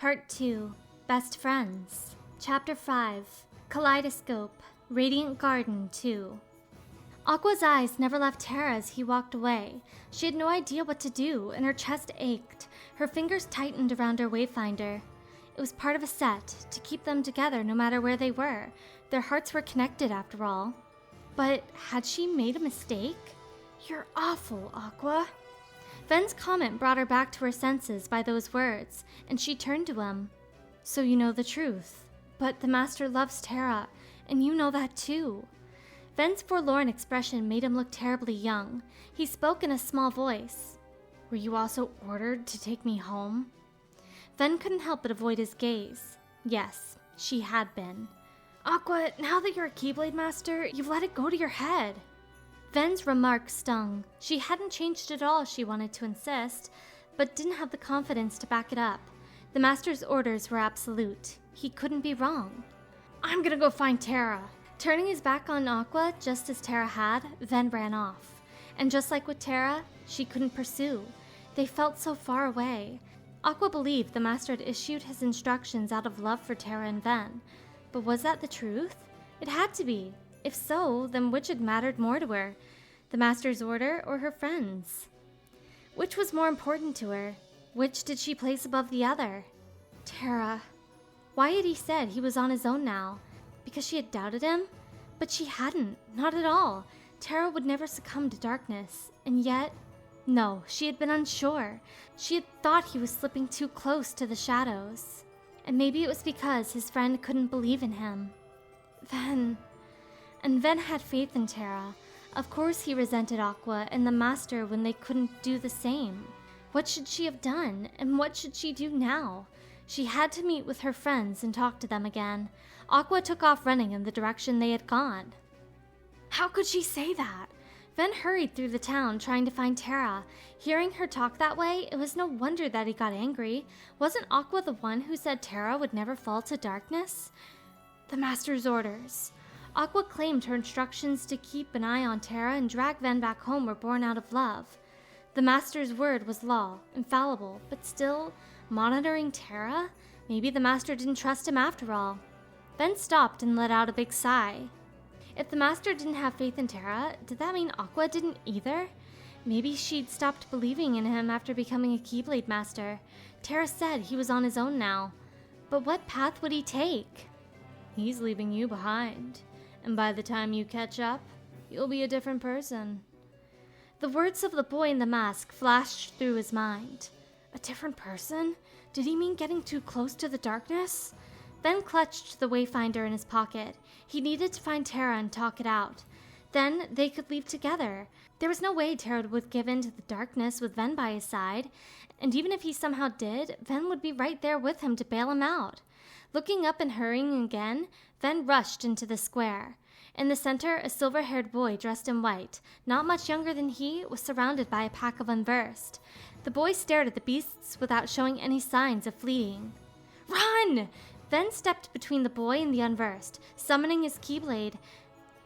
Part 2, Best Friends. Chapter 5, Kaleidoscope, Radiant Garden 2. Aqua's eyes never left Tara as he walked away. She had no idea what to do, and her chest ached. Her fingers tightened around her wayfinder. It was part of a set, to keep them together no matter where they were. Their hearts were connected after all. But had she made a mistake? "You're awful, Aqua." Ven's comment brought her back to her senses by those words, and she turned to him. "So you know the truth. But the Master loves Tara, and you know that too." Ven's forlorn expression made him look terribly young. He spoke in a small voice. "Were you also ordered to take me home?" Ven couldn't help but avoid his gaze. Yes, she had been. "Aqua, now that you're a Keyblade Master, you've let it go to your head." Ven's remark stung. She hadn't changed at all, she wanted to insist, but didn't have the confidence to back it up. The Master's orders were absolute. He couldn't be wrong. "I'm gonna go find Tara." Turning his back on Aqua, just as Tara had, Ven ran off. And just like with Tara, she couldn't pursue. They felt so far away. Aqua believed the Master had issued his instructions out of love for Tara and Ven. But was that the truth? It had to be. If so, then which had mattered more to her? The Master's order or her friends? Which was more important to her? Which did she place above the other? Tara. Why had he said he was on his own now? Because she had doubted him? But she hadn't, not at all. Tara would never succumb to darkness. And yet, no, she had been unsure. She had thought he was slipping too close to the shadows. And maybe it was because his friend couldn't believe in him. Ven had faith in Tara. Of course he resented Aqua and the Master when they couldn't do the same. What should she have done, and what should she do now? She had to meet with her friends and talk to them again. Aqua took off running in the direction they had gone. How could she say that? Ven hurried through the town trying to find Tara. Hearing her talk that way, it was no wonder that he got angry. Wasn't Aqua the one who said Tara would never fall to darkness? The Master's orders. Aqua claimed her instructions to keep an eye on Tara and drag Ven back home were born out of love. The Master's word was law, infallible, but still, monitoring Tara? Maybe the Master didn't trust him after all. Ven stopped and let out a big sigh. If the Master didn't have faith in Tara, did that mean Aqua didn't either? Maybe she'd stopped believing in him after becoming a Keyblade Master. Tara said he was on his own now. But what path would he take? "He's leaving you behind. And by the time you catch up, you'll be a different person." The words of the boy in the mask flashed through his mind. A different person? Did he mean getting too close to the darkness? Ven clutched the wayfinder in his pocket. He needed to find Tara and talk it out. Then they could leave together. There was no way Tara would give in to the darkness with Ven by his side. And even if he somehow did, Ven would be right there with him to bail him out. Looking up and hurrying again, Ven rushed into the square. In the center, a silver-haired boy dressed in white, not much younger than he, was surrounded by a pack of unversed. The boy stared at the beasts without showing any signs of fleeing. "Run!" Ven stepped between the boy and the unversed, summoning his Keyblade.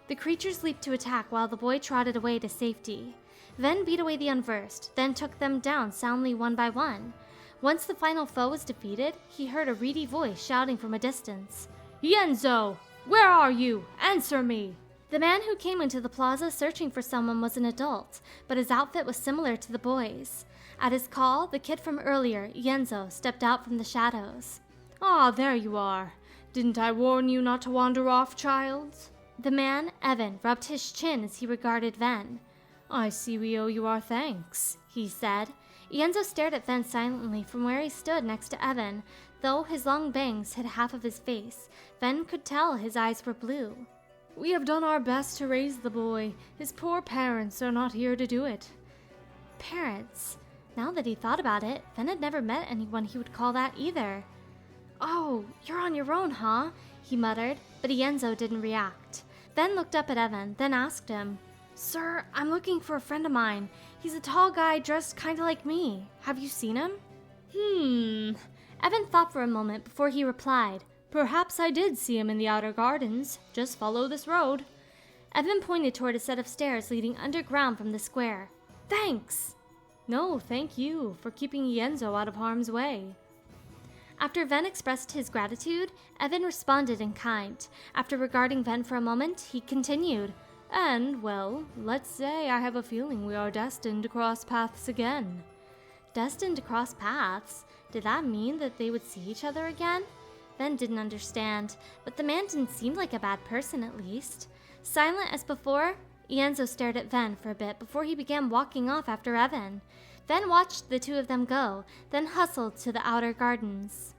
The creatures leaped to attack while the boy trotted away to safety. Ven beat away the unversed, then took them down soundly one by one. Once the final foe was defeated, he heard a reedy voice shouting from a distance. "Yenzo! Where are you? Answer me!" The man who came into the plaza searching for someone was an adult, but his outfit was similar to the boy's. At his call, the kid from earlier, Yenzo, stepped out from the shadows. "Ah, there you are. Didn't I warn you not to wander off, child?" The man, Evan, rubbed his chin as he regarded Ven. "I see we owe you our thanks," he said. Yenzo stared at Ven silently from where he stood next to Evan. Though his long bangs hid half of his face, Ven could tell his eyes were blue. "We have done our best to raise the boy. His poor parents are not here to do it." Parents? Now that he thought about it, Ven had never met anyone he would call that either. "Oh, you're on your own, huh?" he muttered, but Yenzo didn't react. Ven looked up at Evan, then asked him, "Sir, I'm looking for a friend of mine. He's a tall guy dressed kinda like me. Have you seen him?" Evan thought for a moment before he replied, "Perhaps I did see him in the outer gardens. Just follow this road." Evan pointed toward a set of stairs leading underground from the square. "Thanks!" "No, thank you for keeping Yenzo out of harm's way." After Ven expressed his gratitude, Evan responded in kind. After regarding Ven for a moment, he continued, "And, well, let's say I have a feeling we are destined to cross paths again." Destined to cross paths? Did that mean that they would see each other again? Ven didn't understand, but the man didn't seem like a bad person at least. Silent as before, Ienzo stared at Ven for a bit before he began walking off after Evan. Ven watched the two of them go, then hustled to the outer gardens.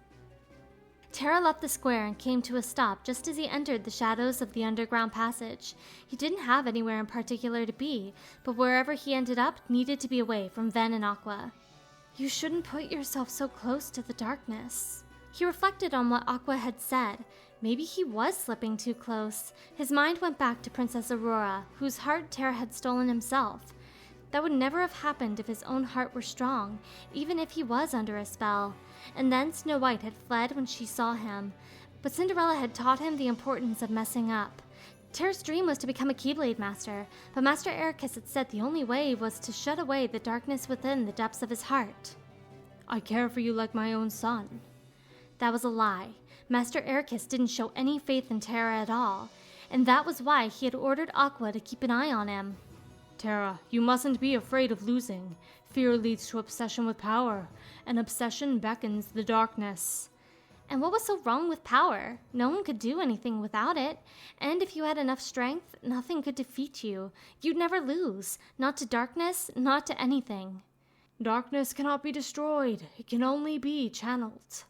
Terra left the square and came to a stop just as he entered the shadows of the underground passage. He didn't have anywhere in particular to be, but wherever he ended up needed to be away from Ven and Aqua. "You shouldn't put yourself so close to the darkness." He reflected on what Aqua had said. Maybe he was slipping too close. His mind went back to Princess Aurora, whose heart Terra had stolen himself. That would never have happened if his own heart were strong, even if he was under a spell. And then Snow White had fled when she saw him, but Cinderella had taught him the importance of messing up. Terra's dream was to become a Keyblade Master, but Master Ericus had said the only way was to shut away the darkness within the depths of his heart. "I care for you like my own son." That was a lie. Master Ericus didn't show any faith in Terra at all, and that was why he had ordered Aqua to keep an eye on him. "Terra, you mustn't be afraid of losing. Fear leads to obsession with power, and obsession beckons the darkness." And what was so wrong with power? No one could do anything without it, and if you had enough strength, nothing could defeat you. You'd never lose, not to darkness, not to anything. "Darkness cannot be destroyed, it can only be channeled."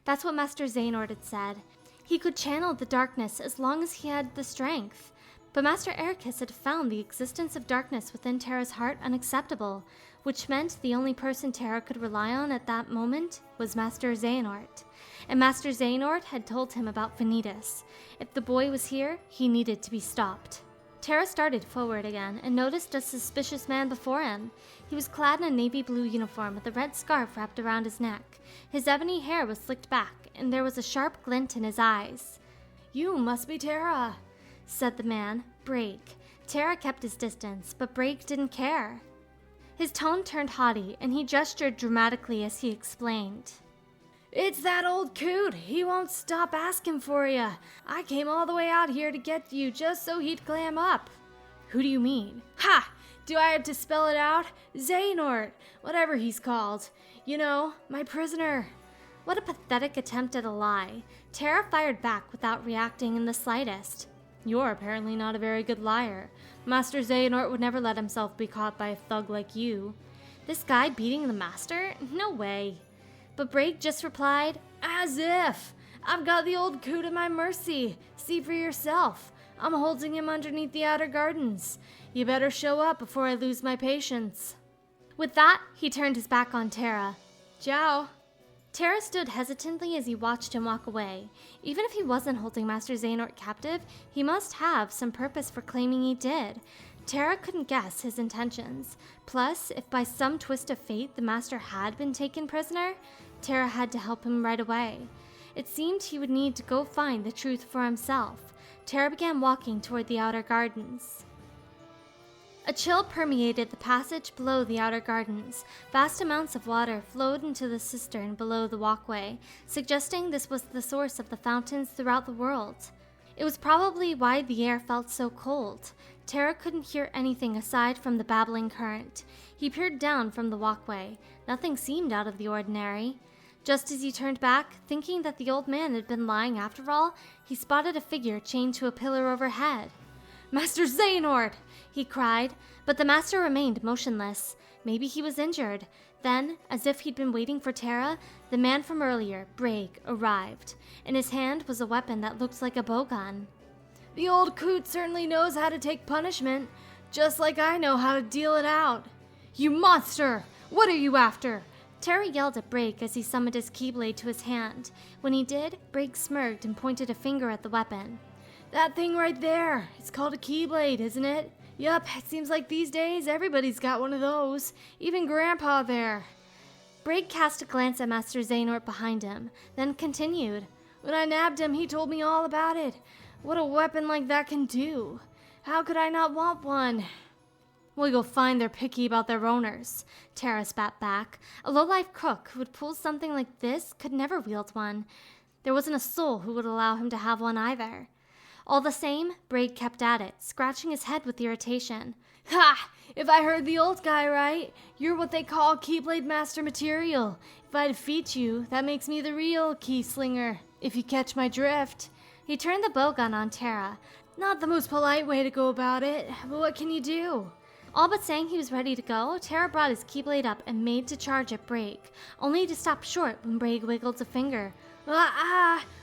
That's what Master Xehanort had said. He could channel the darkness as long as he had the strength. But Master Ericus had found the existence of darkness within Terra's heart unacceptable, which meant the only person Terra could rely on at that moment was Master Xehanort. And Master Xehanort had told him about Vanitas. If the boy was here, he needed to be stopped. Terra started forward again and noticed a suspicious man before him. He was clad in a navy blue uniform with a red scarf wrapped around his neck. His ebony hair was slicked back, and there was a sharp glint in his eyes. "You must be Terra," said the man, Brake. Terra kept his distance, but Brake didn't care. His tone turned haughty, and he gestured dramatically as he explained. "It's that old coot. He won't stop asking for you. I came all the way out here to get you just so he'd clam up." "Who do you mean?" "Ha! Do I have to spell it out? Xehanort, whatever he's called. You know, my prisoner." What a pathetic attempt at a lie. Terra fired back without reacting in the slightest. "You're apparently not a very good liar. Master Xehanort would never let himself be caught by a thug like you." This guy beating the master? No way. But Brake just replied, "As if! I've got the old coot at my mercy. See for yourself. I'm holding him underneath the outer gardens. You better show up before I lose my patience." With that, he turned his back on Terra. "Ciao." Terra stood hesitantly as he watched him walk away. Even if he wasn't holding Master Xehanort captive, he must have some purpose for claiming he did. Terra couldn't guess his intentions. Plus, if by some twist of fate the master had been taken prisoner, Terra had to help him right away. It seemed he would need to go find the truth for himself. Terra began walking toward the outer gardens. A chill permeated the passage below the outer gardens. Vast amounts of water flowed into the cistern below the walkway, suggesting this was the source of the fountains throughout the world. It was probably why the air felt so cold. Terra couldn't hear anything aside from the babbling current. He peered down from the walkway. Nothing seemed out of the ordinary. Just as he turned back, thinking that the old man had been lying after all, he spotted a figure chained to a pillar overhead. "Master Xehanort!" he cried, but the master remained motionless. Maybe he was injured. Then, as if he'd been waiting for Terra, the man from earlier, Brake, arrived. In his hand was a weapon that looked like a bowgun. "The old coot certainly knows how to take punishment, just like I know how to deal it out." "You monster! What are you after?" Terra yelled at Brake as he summoned his keyblade to his hand. When he did, Brake smirked and pointed a finger at the weapon. "That thing right there. It's called a keyblade, isn't it? Yup, it seems like these days everybody's got one of those. Even Grandpa there." Brake cast a glance at Master Xehanort behind him, then continued. "When I nabbed him, he told me all about it. What a weapon like that can do. How could I not want one?" Well, you'll find they're picky about their owners, Tara spat back. A low-life crook who would pull something like this could never wield one. There wasn't a soul who would allow him to have one either. All the same, Braid kept at it, scratching his head with irritation. Ha! If I heard the old guy right, you're what they call Keyblade Master material. If I defeat you, that makes me the real key slinger, if you catch my drift. He turned the bowgun on Tara. Not the most polite way to go about it, but what can you do? All but saying he was ready to go, Tara brought his Keyblade up and made to charge at Braid, only to stop short when Braid wiggled a finger.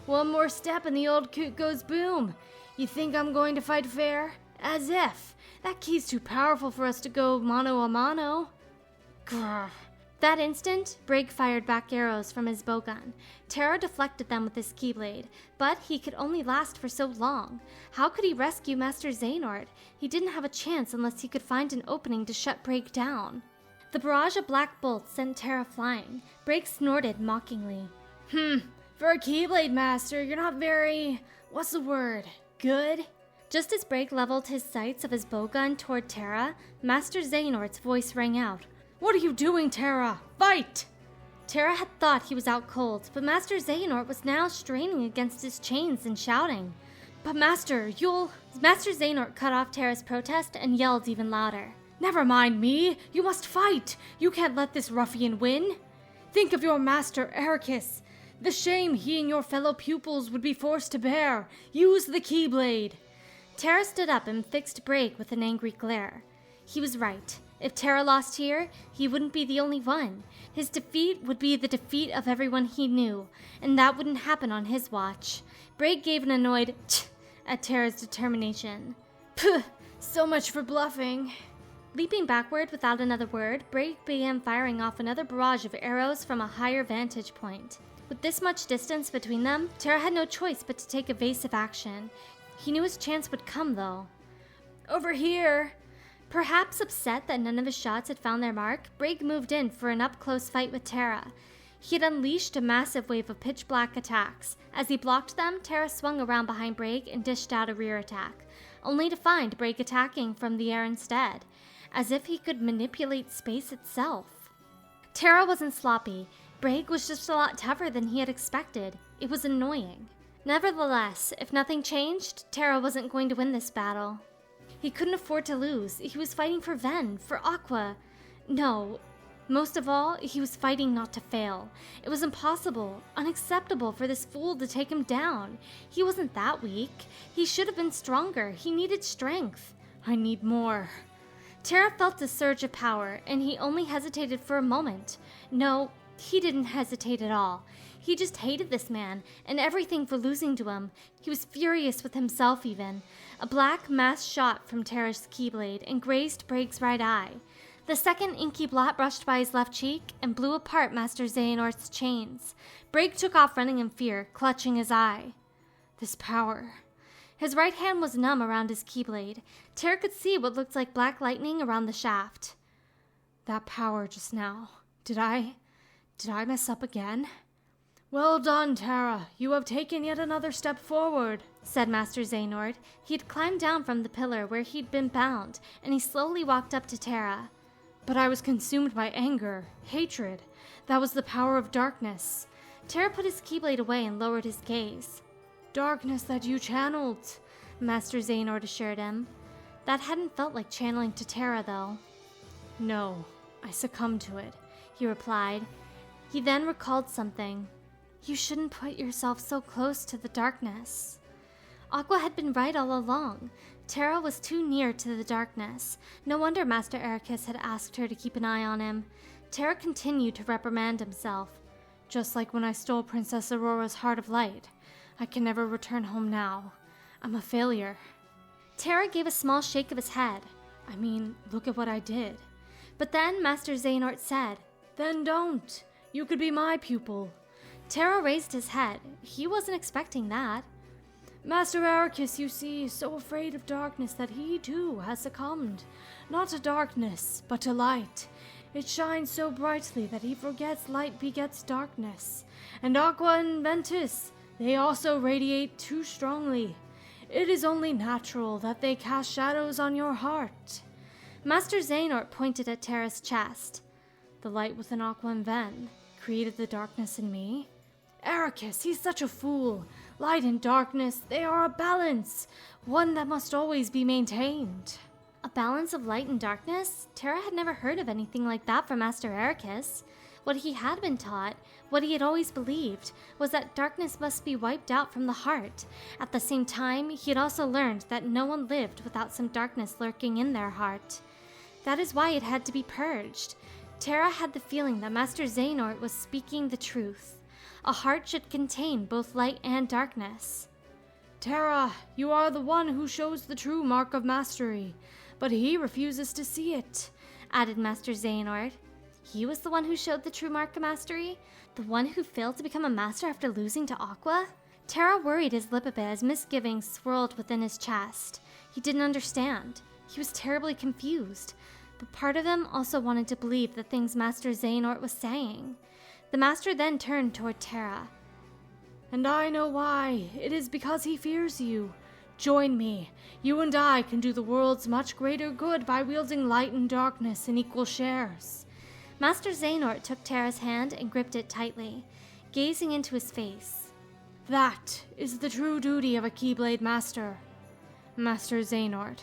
One more step and the old coot goes boom. You think I'm going to fight fair? As if. That key's too powerful for us to go mano a mano. Grr. That instant, Braid fired back arrows from his bowgun. Tara deflected them with his Keyblade, but he could only last for so long. How could he rescue Master Xehanort? He didn't have a chance unless he could find an opening to shut Braid down. The barrage of black bolts sent Tara flying. Braid snorted mockingly. For a Keyblade Master, you're not very... what's the word? Good? Just as Braid leveled his sights of his bowgun toward Tara, Master Xehanort's voice rang out. What are you doing, Tara? Fight! Tara had thought he was out cold, but Master Xehanort was now straining against his chains and shouting. But Master, Master Xehanort cut off Tara's protest and yelled even louder. Never mind me! You must fight! You can't let this ruffian win! Think of your master, Ericus! The shame he and your fellow pupils would be forced to bear! Use the Keyblade! Tara stood up and fixed Braid with an angry glare. He was right. If Tara lost here, he wouldn't be the only one. His defeat would be the defeat of everyone he knew, and that wouldn't happen on his watch. Braid gave an annoyed tch at Tara's determination. Puh! So much for bluffing. Leaping backward without another word, Braid began firing off another barrage of arrows from a higher vantage point. With this much distance between them, Tara had no choice but to take evasive action. He knew his chance would come, though. Over here! Perhaps upset that none of his shots had found their mark, Braid moved in for an up-close fight with Tara. He had unleashed a massive wave of pitch-black attacks. As he blocked them, Tara swung around behind Braid and dished out a rear attack, only to find Braid attacking from the air instead, as if he could manipulate space itself. Tara wasn't sloppy. Braid was just a lot tougher than he had expected. It was annoying. Nevertheless, if nothing changed, Tara wasn't going to win this battle. He couldn't afford to lose. He was fighting for Ven, for Aqua. No, most of all, he was fighting not to fail. It was impossible, unacceptable for this fool to take him down. He wasn't that weak. He should have been stronger. He needed strength. I need more. Tara felt a surge of power, and he only hesitated for a moment. No, he didn't hesitate at all. He just hated this man, and everything for losing to him. He was furious with himself even. A black mass shot from Tara's Keyblade and grazed Braid's right eye. The second inky blot brushed by his left cheek and blew apart Master Xehanort's chains. Braid took off running in fear, clutching his eye. This power. His right hand was numb around his Keyblade. Tara could see what looked like black lightning around the shaft. That power just now. Did I mess up again? Well done, Tara. You have taken yet another step forward, said Master Xehanort. He had climbed down from the pillar where he'd been bound, and he slowly walked up to Tara. But I was consumed by anger, hatred. That was the power of darkness. Tara put his Keyblade away and lowered his gaze. Darkness that you channeled, Master Xehanort assured him. That hadn't felt like channeling to Tara, though. No, I succumbed to it, he replied. He then recalled something. You shouldn't put yourself so close to the darkness. Aqua had been right all along. Tara was too near to the darkness. No wonder Master Ericus had asked her to keep an eye on him. Tara continued to reprimand himself. Just like when I stole Princess Aurora's Heart of Light. I can never return home now. I'm a failure. Tara gave a small shake of his head. I mean, look at what I did. But then Master Xehanort said, Then don't. You could be my pupil. Tara raised his head. He wasn't expecting that. Master Ericus, you see, is so afraid of darkness that he, too, has succumbed. Not to darkness, but to light. It shines so brightly that he forgets light begets darkness. And Aqua and Ventus, they also radiate too strongly. It is only natural that they cast shadows on your heart. Master Xehanort pointed at Terra's chest. The light within Aqua and Ven created the darkness in me. Ericus, he's such a fool. Light and darkness, they are a balance, one that must always be maintained. A balance of light and darkness? Terra had never heard of anything like that from Master Ericus. What he had been taught, what he had always believed, was that darkness must be wiped out from the heart. At the same time, he had also learned that no one lived without some darkness lurking in their heart. That is why it had to be purged. Terra had the feeling that Master Xehanort was speaking the truth. A heart should contain both light and darkness. Terra, you are the one who shows the true mark of mastery, but he refuses to see it, added Master Xehanort. He was the one who showed the true mark of mastery? The one who failed to become a master after losing to Aqua? Terra worried his lip a bit as misgivings swirled within his chest. He didn't understand. He was terribly confused. But part of him also wanted to believe the things Master Xehanort was saying. The master then turned toward Terra. And I know why. It is because he fears you. Join me. You and I can do the world's much greater good by wielding light and darkness in equal shares. Master Xehanort took Terra's hand and gripped it tightly, gazing into his face. That is the true duty of a Keyblade Master. Master Xehanort.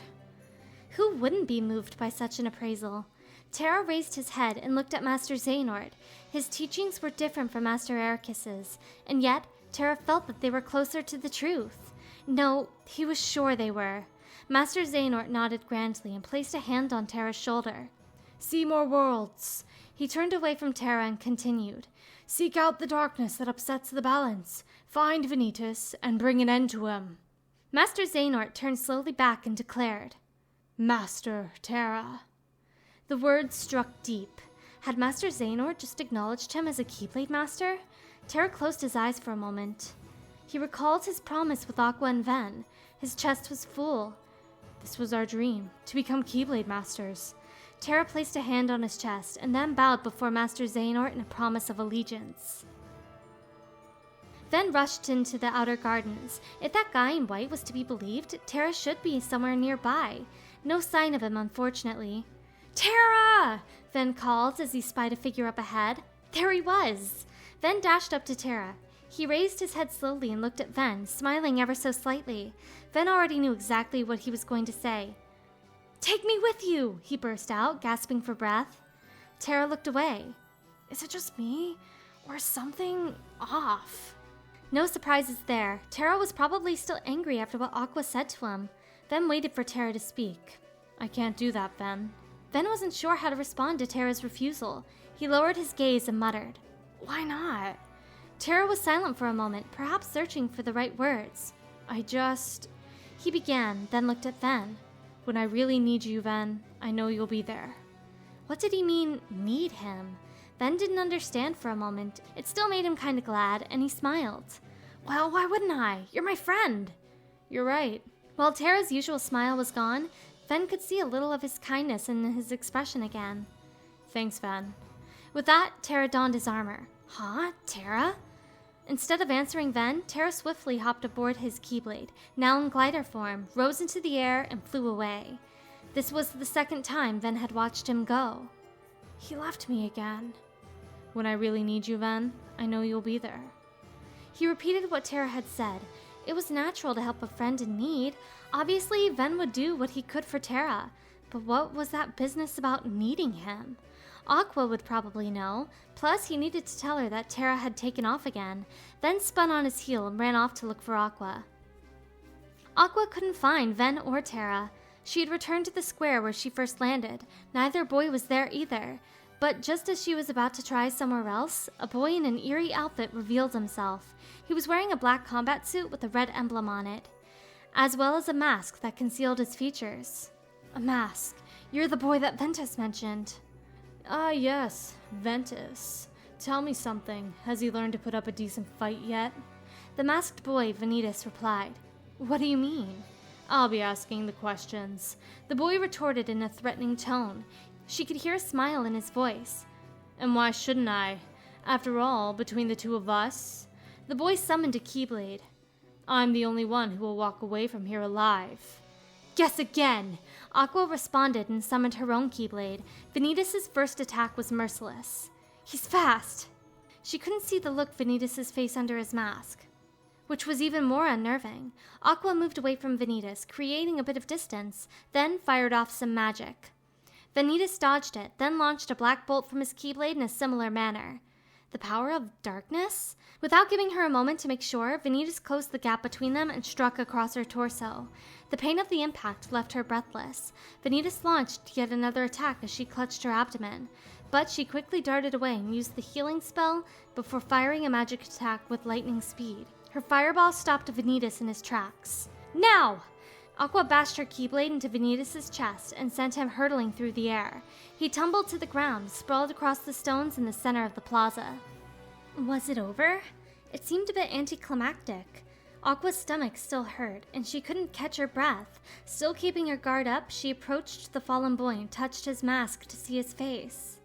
Who wouldn't be moved by such an appraisal? Terra raised his head and looked at Master Xehanort. His teachings were different from Master Ericus's, and yet Terra felt that they were closer to the truth. No, he was sure they were. Master Xehanort nodded grandly and placed a hand on Terra's shoulder. See more worlds. He turned away from Terra and continued. Seek out the darkness that upsets the balance. Find Vanitas and bring an end to him. Master Xehanort turned slowly back and declared, Master Terra. The words struck deep. Had Master Xehanort just acknowledged him as a Keyblade Master? Terra closed his eyes for a moment. He recalled his promise with Aqua and Ven. His chest was full. This was our dream, to become Keyblade Masters. Terra placed a hand on his chest and then bowed before Master Xehanort in a promise of allegiance. Ven rushed into the outer gardens. If that guy in white was to be believed, Terra should be somewhere nearby. No sign of him, unfortunately. Terra! Ven called as he spied a figure up ahead. There he was! Ven dashed up to Terra. He raised his head slowly and looked at Ven, smiling ever so slightly. Ven already knew exactly what he was going to say. Take me with you! He burst out, gasping for breath. Terra looked away. Is it just me? Or something off? No surprises there. Terra was probably still angry after what Aqua said to him. Ven waited for Terra to speak. I can't do that, Ven. Ven wasn't sure how to respond to Terra's refusal. He lowered his gaze and muttered, Why not? Terra was silent for a moment, perhaps searching for the right words. He began, then looked at Ven. When I really need you, Ven, I know you'll be there. What did he mean, need him? Ven didn't understand for a moment. It still made him kind of glad, and he smiled. Well, why wouldn't I? You're my friend. You're right. While Terra's usual smile was gone, Ven could see a little of his kindness in his expression again. Thanks, Ven. With that, Terra donned his armor. Huh? Terra? Instead of answering Ven, Terra swiftly hopped aboard his Keyblade, now in glider form, rose into the air, and flew away. This was the second time Ven had watched him go. He left me again. When I really need you, Ven, I know you'll be there. He repeated what Terra had said. It was natural to help a friend in need. Obviously, Ven would do what he could for Terra. But what was that business about needing him? Aqua would probably know. Plus, he needed to tell her that Terra had taken off again, then spun on his heel and ran off to look for Aqua. Aqua couldn't find Ven or Terra. She had returned to the square where she first landed. Neither boy was there either. But just as she was about to try somewhere else, a boy in an eerie outfit revealed himself. He was wearing a black combat suit with a red emblem on it, as well as a mask that concealed his features. A mask. You're the boy that Vanitas mentioned. Ah, yes, Vanitas. Tell me something. Has he learned to put up a decent fight yet? The masked boy, Vanitas, replied. What do you mean? I'll be asking the questions. The boy retorted in a threatening tone. She could hear a smile in his voice. And why shouldn't I? After all, between the two of us... The boy summoned a Keyblade. I'm the only one who will walk away from here alive. Guess again! Aqua responded and summoned her own Keyblade. Vanitas' first attack was merciless. He's fast! She couldn't see the look Vanitas' face under his mask, which was even more unnerving. Aqua moved away from Vanitas, creating a bit of distance, then fired off some magic. Vanitas dodged it, then launched a black bolt from his Keyblade in a similar manner. The power of darkness? Without giving her a moment to make sure, Vanitas closed the gap between them and struck across her torso. The pain of the impact left her breathless. Vanitas launched yet another attack as she clutched her abdomen, but she quickly darted away and used the healing spell before firing a magic attack with lightning speed. Her fireball stopped Vanitas in his tracks. Now! Aqua bashed her Keyblade into Vanitas' chest and sent him hurtling through the air. He tumbled to the ground, sprawled across the stones in the center of the plaza. Was it over? It seemed a bit anticlimactic. Aqua's stomach still hurt, and she couldn't catch her breath. Still keeping her guard up, she approached the fallen boy and touched his mask to see his face.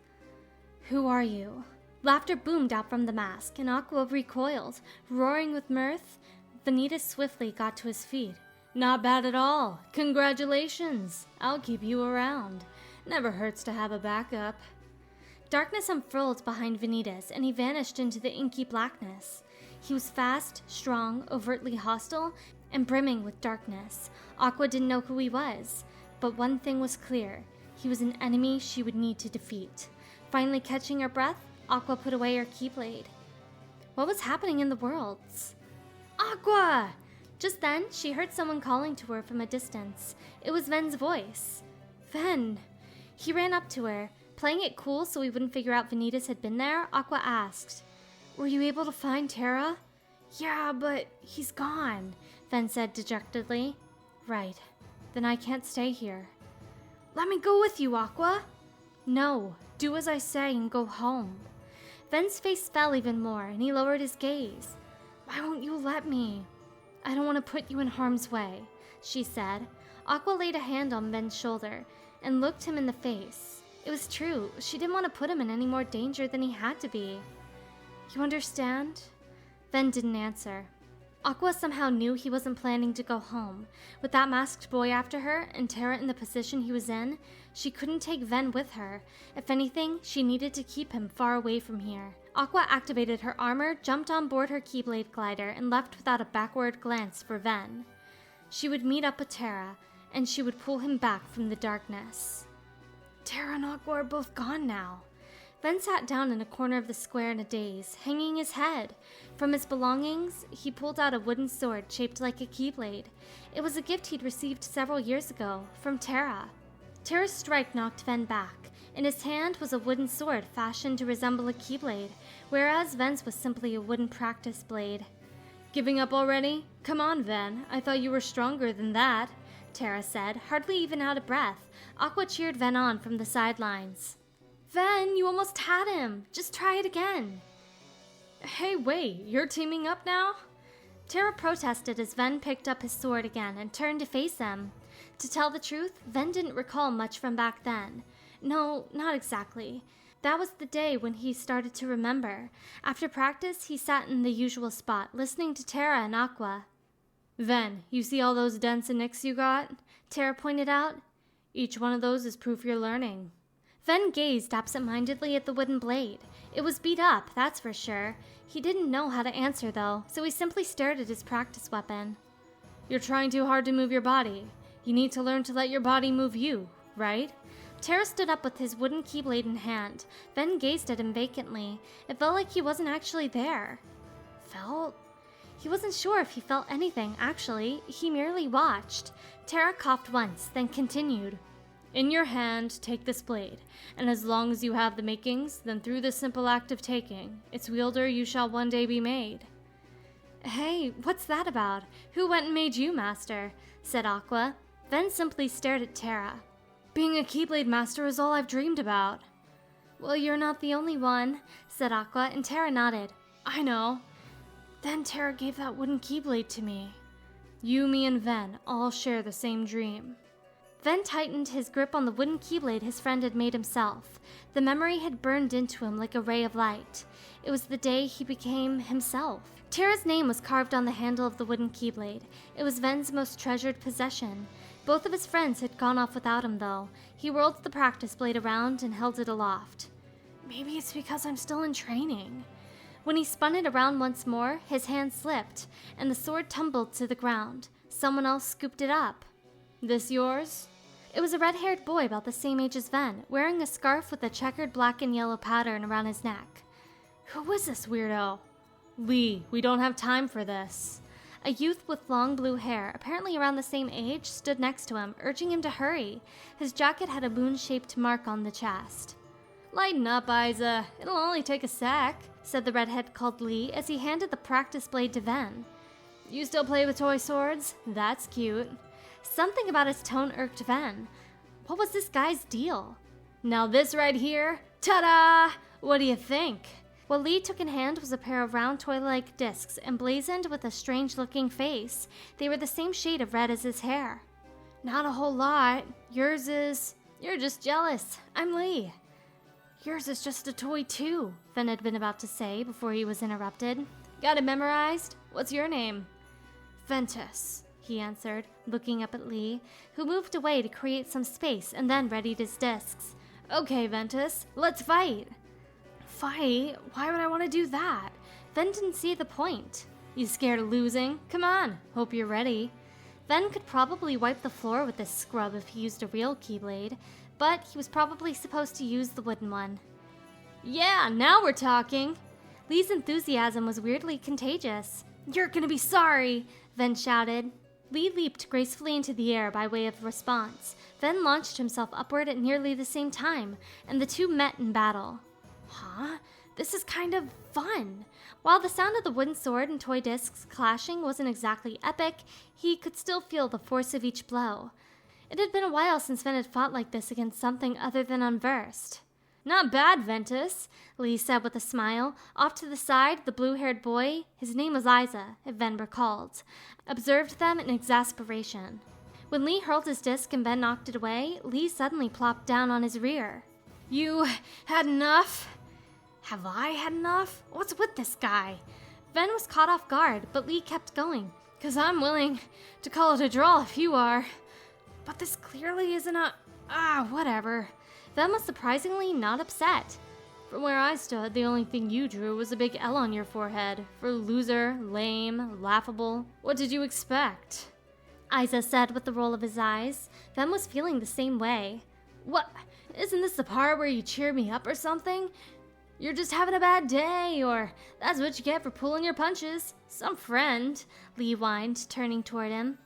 Who are you? Laughter boomed out from the mask, and Aqua recoiled. Roaring with mirth, Vanitas swiftly got to his feet. Not bad at all. Congratulations. I'll keep you around. Never hurts to have a backup. Darkness unfurled behind Vanitas, and he vanished into the inky blackness. He was fast, strong, overtly hostile, and brimming with darkness. Aqua didn't know who he was, but one thing was clear. He was an enemy she would need to defeat. Finally catching her breath, Aqua put away her Keyblade. What was happening in the worlds? Aqua! Just then, she heard someone calling to her from a distance. It was Ven's voice. Ven! He ran up to her. Playing it cool so he wouldn't figure out Vanitas had been there, Aqua asked, Were you able to find Terra? Yeah, but he's gone, Ven said dejectedly. Right. Then I can't stay here. Let me go with you, Aqua. No, do as I say and go home. Ven's face fell even more, and he lowered his gaze. Why won't you let me? I don't want to put you in harm's way, she said. Aqua laid a hand on Ven's shoulder and looked him in the face. It was true. She didn't want to put him in any more danger than he had to be. You understand? Ven didn't answer. Aqua somehow knew he wasn't planning to go home. With that masked boy after her and Terra in the position he was in, she couldn't take Ven with her. If anything, she needed to keep him far away from here. Aqua activated her armor, jumped on board her Keyblade glider, and left without a backward glance for Ven. She would meet up with Terra, and she would pull him back from the darkness. Terra and Aqua are both gone now. Ven sat down in a corner of the square in a daze, hanging his head. From his belongings, he pulled out a wooden sword shaped like a Keyblade. It was a gift he'd received several years ago, from Terra. Terra's strike knocked Ven back. In his hand was a wooden sword fashioned to resemble a Keyblade, whereas Ven's was simply a wooden practice blade. Giving up already? Come on, Ven. I thought you were stronger than that, Terra said, hardly even out of breath. Aqua cheered Ven on from the sidelines. Ven, you almost had him. Just try it again. Hey, wait, you're teaming up now? Terra protested as Ven picked up his sword again and turned to face him. To tell the truth, Ven didn't recall much from back then. No, not exactly. That was the day when he started to remember. After practice, he sat in the usual spot, listening to Terra and Aqua. Ven, you see all those dents and nicks you got? Terra pointed out. Each one of those is proof you're learning. Ven gazed absent-mindedly at the wooden blade. It was beat up, that's for sure. He didn't know how to answer, though, so he simply stared at his practice weapon. You're trying too hard to move your body. You need to learn to let your body move you, right? Terra stood up with his wooden Keyblade in hand. Ven gazed at him vacantly. It felt like he wasn't actually there. Felt? He wasn't sure if he felt anything, actually. He merely watched. Terra coughed once, then continued. In your hand, take this blade, and as long as you have the makings, then through the simple act of taking, its wielder you shall one day be made. Hey, what's that about? Who went and made you master? Said Aqua. Ven simply stared at Terra. Being a Keyblade master is all I've dreamed about. Well, you're not the only one, said Aqua, and Terra nodded. I know. Then Terra gave that wooden Keyblade to me. You, me, and Ven all share the same dream. Ven tightened his grip on the wooden Keyblade his friend had made himself. The memory had burned into him like a ray of light. It was the day he became himself. Terra's name was carved on the handle of the wooden Keyblade. It was Ven's most treasured possession. Both of his friends had gone off without him, though. He whirled the practice blade around and held it aloft. Maybe it's because I'm still in training. When he spun it around once more, his hand slipped, and the sword tumbled to the ground. Someone else scooped it up. This yours? It was a red-haired boy about the same age as Ven, wearing a scarf with a checkered black and yellow pattern around his neck. Who was this weirdo? Lee, we don't have time for this. A youth with long blue hair, apparently around the same age, stood next to him, urging him to hurry. His jacket had a moon-shaped mark on the chest. Lighten up, Isa. It'll only take a sec, said the redhead called Lee as he handed the practice blade to Ven. You still play with toy swords? That's cute. Something about his tone irked Ven. What was this guy's deal? Now this right here, ta-da! What do you think? What Lee took in hand was a pair of round toy-like discs emblazoned with a strange-looking face. They were the same shade of red as his hair. Not a whole lot. Yours is... You're just jealous. I'm Lee. Yours is just a toy too, Ven had been about to say before he was interrupted. Got it memorized? What's your name? Vanitas, he answered, looking up at Lee, who moved away to create some space and then readied his discs. Okay, Vanitas, let's fight. Fight? Why would I want to do that? Ven didn't see the point. You scared of losing? Come on, hope you're ready. Ven could probably wipe the floor with this scrub if he used a real keyblade, but he was probably supposed to use the wooden one. Yeah, now we're talking. Lee's enthusiasm was weirdly contagious. You're gonna be sorry, Ven shouted. Lee leaped gracefully into the air by way of response. Ven launched himself upward at nearly the same time, and the two met in battle. Huh? This is kind of fun. While the sound of the wooden sword and toy discs clashing wasn't exactly epic, he could still feel the force of each blow. It had been a while since Ven had fought like this against something other than unversed. Not bad, Ventus, Lee said with a smile. Off to the side, the blue-haired boy, his name was Isa, if Ven recalled, observed them in exasperation. When Lee hurled his disc and Ven knocked it away, Lee suddenly plopped down on his rear. You had enough? Have I had enough? What's with this guy? Ven was caught off guard, but Lee kept going. 'Cause I'm willing to call it a draw if you are. But this clearly isn't a... whatever. Ven was surprisingly not upset. From where I stood, the only thing you drew was a big L on your forehead. For loser, lame, laughable. What did you expect? Isa said with the roll of his eyes. Ven was feeling the same way. What? Isn't this the part where you cheer me up or something? You're just having a bad day, or that's what you get for pulling your punches. Some friend, Lee whined, turning toward him.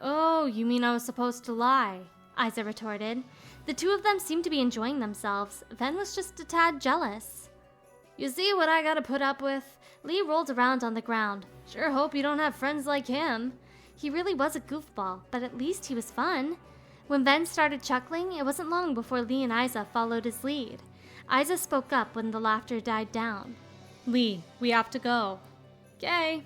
Oh, you mean I was supposed to lie? Isa retorted. The two of them seemed to be enjoying themselves. Ven was just a tad jealous. You see what I gotta put up with? Lee rolled around on the ground. Sure hope you don't have friends like him. He really was a goofball, but at least he was fun. When Ven started chuckling, it wasn't long before Lee and Isa followed his lead. Isa spoke up when the laughter died down. Lee, we have to go. Okay.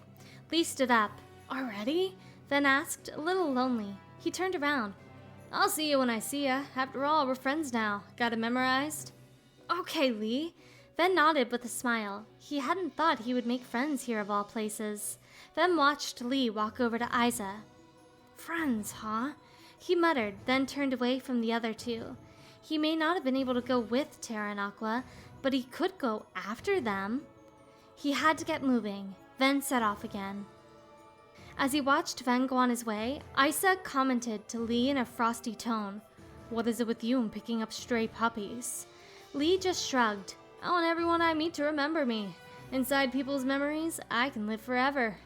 Lee stood up. Already? Ven asked, a little lonely. He turned around. I'll see you when I see ya. After all, we're friends now. Got it memorized? Okay, Lee. Ven nodded with a smile. He hadn't thought he would make friends here of all places. Ven watched Lee walk over to Isa. Friends, huh? He muttered, then turned away from the other two. He may not have been able to go with Terra and Aqua, but he could go after them. He had to get moving. Ven set off again. As he watched Ven go on his way, Isa commented to Lee in a frosty tone. What is it with you and picking up stray puppies? Lee just shrugged. I want everyone I meet to remember me. Inside people's memories, I can live forever.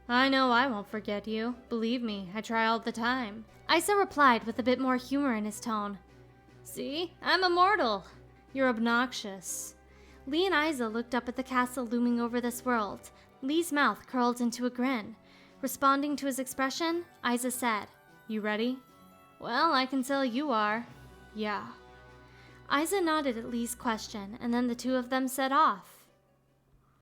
I know I won't forget you. Believe me, I try all the time. Isa replied with a bit more humor in his tone. See, I'm immortal. You're obnoxious. Lee and Isa looked up at the castle looming over this world. Lee's mouth curled into a grin. Responding to his expression, Isa said, You ready? Well, I can tell you are. Yeah. Isa nodded at Lee's question, and then the two of them set off.